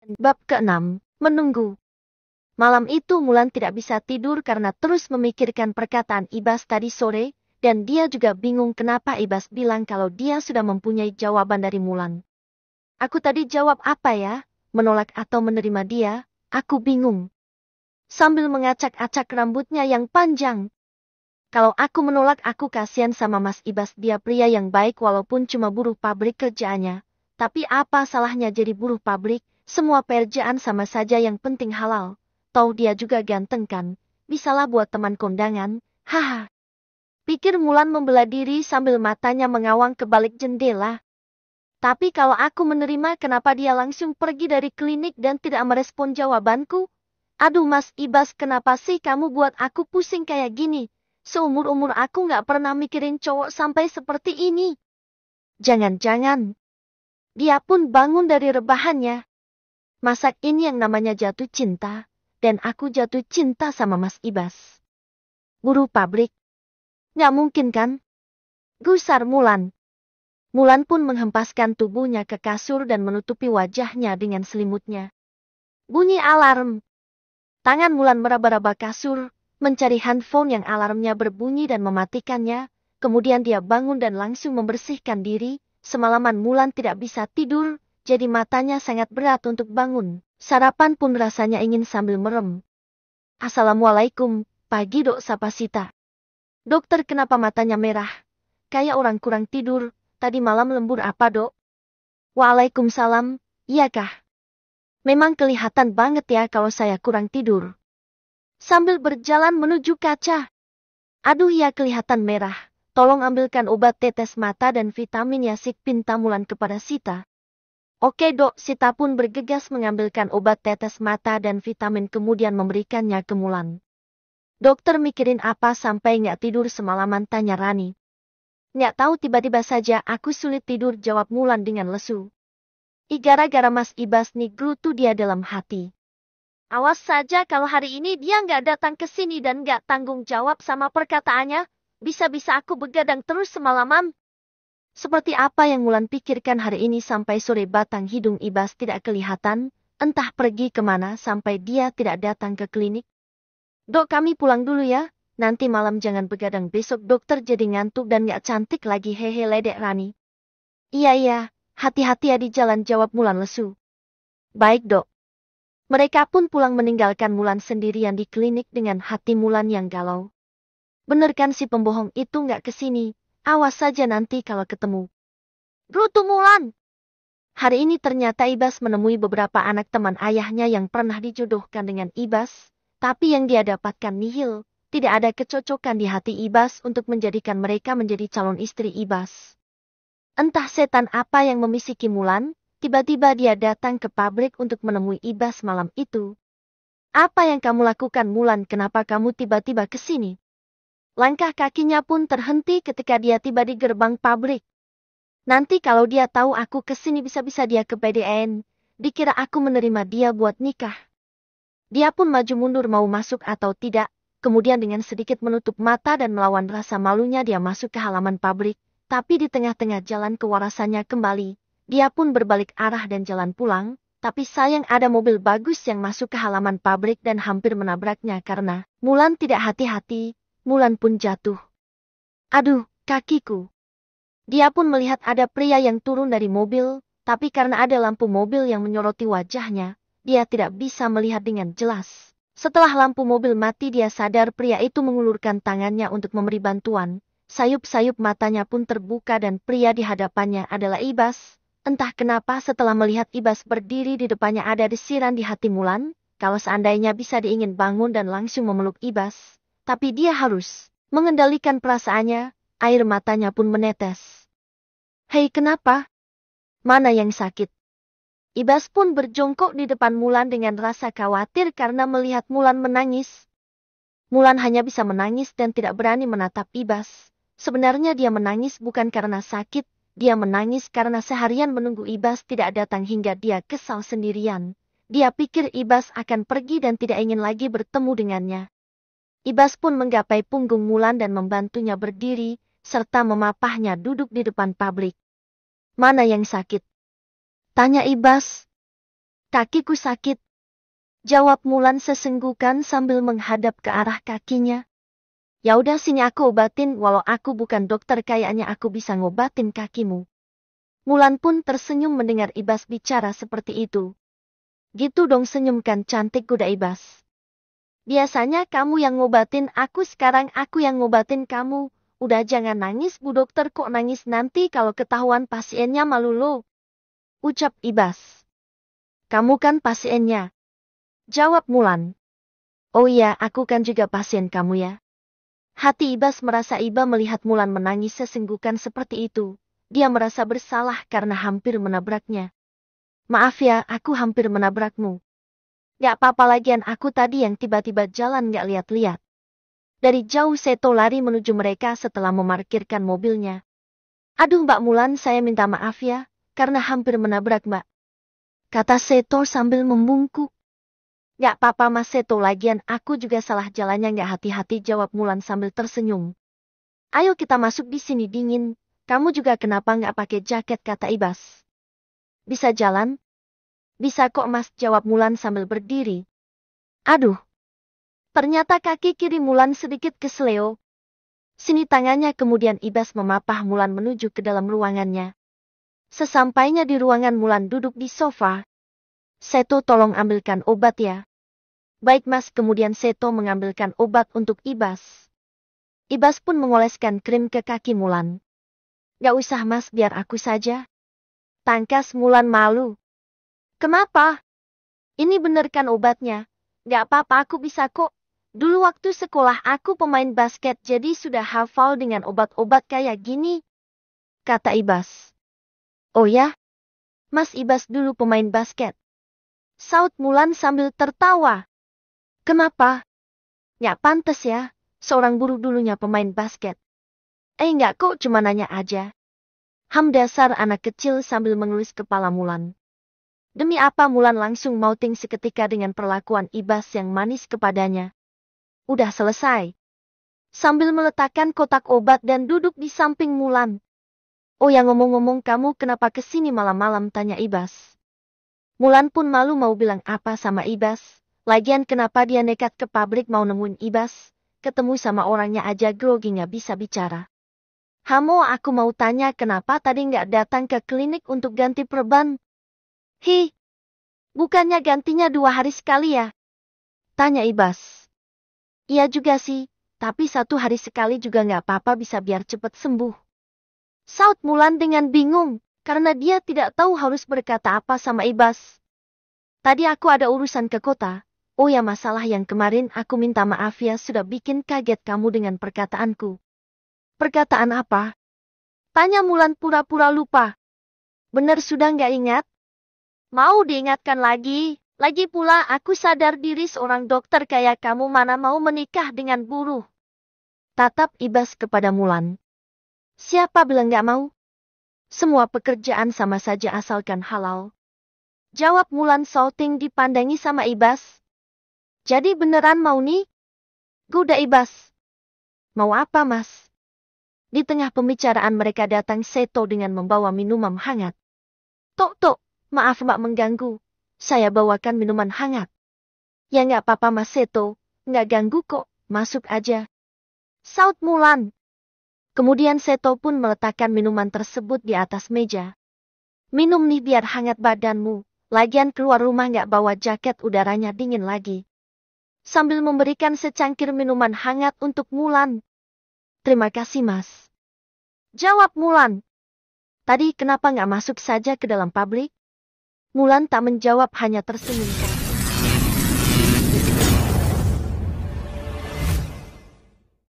Bab ke-6, menunggu. Malam itu Mulan tidak bisa tidur karena terus memikirkan perkataan Ibas tadi sore, dan dia juga bingung kenapa Ibas bilang kalau dia sudah mempunyai jawaban dari Mulan. Aku tadi jawab apa ya? Menolak atau menerima dia? Aku bingung. Sambil mengacak-acak rambutnya yang panjang. Kalau aku menolak aku kasihan sama Mas Ibas, dia pria yang baik walaupun cuma buruh pabrik kerjaannya. Tapi apa salahnya jadi buruh pabrik? Semua pekerjaan sama saja, yang penting halal. Tahu dia juga ganteng kan? Bisalah buat teman kondangan. Haha. Pikir Mulan membela diri sambil matanya mengawang ke balik jendela. Tapi kalau aku menerima, kenapa dia langsung pergi dari klinik dan tidak merespon jawabanku? Aduh Mas Ibas, kenapa sih kamu buat aku pusing kayak gini? Seumur-umur aku gak pernah mikirin cowok sampai seperti ini. Jangan-jangan dia pun bangun dari rebahannya. Masak ini yang namanya jatuh cinta, dan aku jatuh cinta sama Mas Ibas. Buruh pabrik. Gak mungkin kan? Gusar Mulan. Mulan pun menghempaskan tubuhnya ke kasur dan menutupi wajahnya dengan selimutnya. Bunyi alarm. Tangan Mulan meraba-raba kasur, mencari handphone yang alarmnya berbunyi dan mematikannya. Kemudian dia bangun dan langsung membersihkan diri. Semalaman Mulan tidak bisa tidur, jadi matanya sangat berat untuk bangun. Sarapan pun rasanya ingin sambil merem. Assalamualaikum, pagi Dok, sapa Sita. Dokter, kenapa matanya merah? Kayak orang kurang tidur. Tadi malam lembur apa Dok? Waalaikumsalam, iya kah? Memang kelihatan banget ya kalau saya kurang tidur. Sambil berjalan menuju kaca. Aduh ya, kelihatan merah. Tolong ambilkan obat tetes mata dan vitamin ya, Sik, pinta Mulan kepada Sita. Oke Dok, Sita pun bergegas mengambilkan obat tetes mata dan vitamin kemudian memberikannya ke Mulan. Dokter mikirin apa sampai nggak tidur semalaman, tanya Rani. Nggak tahu, tiba-tiba saja aku sulit tidur, jawab Mulan dengan lesu. Gara-gara Mas Ibas nih, gerutu dia dalam hati. Awas saja kalau hari ini dia nggak datang ke sini dan nggak tanggung jawab sama perkataannya, bisa-bisa aku begadang terus semalaman. Seperti apa yang Mulan pikirkan hari ini sampai sore batang hidung Ibas tidak kelihatan, entah pergi kemana sampai dia tidak datang ke klinik. Dok, kami pulang dulu ya, nanti malam jangan begadang, besok dokter jadi ngantuk dan gak cantik lagi, hehe, ledek Rani. Iya, hati-hati ya di jalan, jawab Mulan lesu. Baik Dok. Mereka pun pulang meninggalkan Mulan sendirian di klinik dengan hati Mulan yang galau. Bener kan si pembohong itu gak kesini? Awas saja nanti kalau ketemu. Gerutu Mulan. Hari ini ternyata Ibas menemui beberapa anak teman ayahnya yang pernah dijodohkan dengan Ibas, tapi yang dia dapatkan nihil. Tidak ada kecocokan di hati Ibas untuk menjadikan mereka menjadi calon istri Ibas. Entah setan apa yang memisiki Mulan, tiba-tiba dia datang ke pabrik untuk menemui Ibas malam itu. Apa yang kamu lakukan Mulan, kenapa kamu tiba-tiba ke sini? Langkah kakinya pun terhenti ketika dia tiba di gerbang pabrik. Nanti kalau dia tahu aku kesini bisa-bisa dia kepedean, dikira aku menerima dia buat nikah. Dia pun maju mundur mau masuk atau tidak, kemudian dengan sedikit menutup mata dan melawan rasa malunya dia masuk ke halaman pabrik, tapi di tengah-tengah jalan kewarasannya kembali, dia pun berbalik arah dan jalan pulang, tapi sayang ada mobil bagus yang masuk ke halaman pabrik dan hampir menabraknya karena Mulan tidak hati-hati. Mulan pun jatuh. Aduh, kakiku. Dia pun melihat ada pria yang turun dari mobil, tapi karena ada lampu mobil yang menyoroti wajahnya, dia tidak bisa melihat dengan jelas. Setelah lampu mobil mati, dia sadar pria itu mengulurkan tangannya untuk memberi bantuan. Sayup-sayup matanya pun terbuka dan pria di hadapannya adalah Ibas. Entah kenapa setelah melihat Ibas berdiri di depannya ada desiran di hati Mulan, kalau seandainya bisa diingin bangun dan langsung memeluk Ibas. Tapi dia harus mengendalikan perasaannya, air matanya pun menetes. Hei, kenapa? Mana yang sakit? Ibas pun berjongkok di depan Mulan dengan rasa khawatir karena melihat Mulan menangis. Mulan hanya bisa menangis dan tidak berani menatap Ibas. Sebenarnya dia menangis bukan karena sakit, dia menangis karena seharian menunggu Ibas tidak datang hingga dia kesal sendirian. Dia pikir Ibas akan pergi dan tidak ingin lagi bertemu dengannya. Ibas pun menggapai punggung Mulan dan membantunya berdiri, serta memapahnya duduk di depan pabrik. Mana yang sakit? Tanya Ibas. Kakiku sakit. Jawab Mulan sesenggukan sambil menghadap ke arah kakinya. Ya udah sini aku obatin, walau aku bukan dokter kayaknya aku bisa ngobatin kakimu. Mulan pun tersenyum mendengar Ibas bicara seperti itu. Gitu dong, senyumkan cantik kuda Ibas. Biasanya kamu yang ngobatin aku, sekarang aku yang ngobatin kamu. Udah jangan nangis Bu Dokter, kok nangis nanti kalau ketahuan pasiennya malu lo. Ucap Ibas. Kamu kan pasiennya. Jawab Mulan. Oh iya, aku kan juga pasien kamu ya. Hati Ibas merasa iba melihat Mulan menangis sesenggukan seperti itu. Dia merasa bersalah karena hampir menabraknya. Maaf ya, aku hampir menabrakmu. Gak apa-apa, lagian aku tadi yang tiba-tiba jalan gak lihat-lihat. Dari jauh Seto lari menuju mereka setelah memarkirkan mobilnya. Aduh Mbak Mulan, saya minta maaf ya, karena hampir menabrak Mbak. Kata Seto sambil membungkuk. Gak apa-apa Mas Seto, lagian aku juga salah jalannya gak hati-hati, jawab Mulan sambil tersenyum. Ayo kita masuk, di sini dingin, kamu juga kenapa gak pakai jaket, kata Ibas. Bisa jalan? Bisa kok Mas, jawab Mulan sambil berdiri. Aduh. Ternyata kaki kiri Mulan sedikit kesleo. Sini tangannya, kemudian Ibas memapah Mulan menuju ke dalam ruangannya. Sesampainya di ruangan, Mulan duduk di sofa. Seto, tolong ambilkan obat ya. Baik Mas, kemudian Seto mengambilkan obat untuk Ibas. Ibas pun mengoleskan krim ke kaki Mulan. Gak usah Mas, biar aku saja. Tangkas Mulan malu. Kenapa? Ini bener kan obatnya? Gak apa-apa, aku bisa kok. Dulu waktu sekolah aku pemain basket, jadi sudah hafal dengan obat-obat kayak gini. Kata Ibas. Oh ya? Mas Ibas dulu pemain basket. Saut Mulan sambil tertawa. Kenapa? Gak pantas ya, seorang guru dulunya pemain basket. Enggak kok, cuma nanya aja. Dasar anak kecil, sambil mengelus kepala Mulan. Demi apa Mulan langsung mauting seketika dengan perlakuan Ibas yang manis kepadanya. Udah selesai. Sambil meletakkan kotak obat dan duduk di samping Mulan. Oh ya, ngomong-ngomong, kamu kenapa kesini malam-malam, tanya Ibas. Mulan pun malu mau bilang apa sama Ibas. Lagian kenapa dia nekat ke pabrik mau nemuin Ibas. Ketemu sama orangnya aja grogi gak bisa bicara. Hamo, aku mau tanya kenapa tadi gak datang ke klinik untuk ganti perban. Hi, bukannya gantinya 2 hari sekali ya? Tanya Ibas. Iya juga sih, tapi 1 hari sekali juga gak apa-apa, bisa biar cepet sembuh. Saut Mulan dengan bingung. Karena dia tidak tahu harus berkata apa sama Ibas. Tadi aku ada urusan ke kota. Oh ya, masalah yang kemarin, aku minta maaf ya sudah bikin kaget kamu dengan perkataanku. Perkataan apa? Tanya Mulan pura-pura lupa. Bener sudah nggak ingat? Mau diingatkan lagi? Lagi pula aku sadar diri, seorang dokter kayak kamu mana mau menikah dengan buruh. Tatap Ibas kepada Mulan. Siapa bilang nggak mau? Semua pekerjaan sama saja asalkan halal. Jawab Mulan shouting dipandangi sama Ibas. Jadi beneran mau nih? Goda Ibas. Mau apa Mas? Di tengah pembicaraan mereka datang Seto dengan membawa minuman hangat. Tok, maaf Mbak mengganggu. Saya bawakan minuman hangat. Ya nggak apa-apa Mas Seto, nggak ganggu kok, masuk aja. Saut Mulan. Kemudian Seto pun meletakkan minuman tersebut di atas meja. Minum nih biar hangat badanmu, lagian keluar rumah nggak bawa jaket, udaranya dingin lagi. Sambil memberikan secangkir minuman hangat untuk Mulan. Terima kasih Mas. Jawab Mulan. Tadi kenapa nggak masuk saja ke dalam pabrik? Mulan tak menjawab, hanya tersenyum.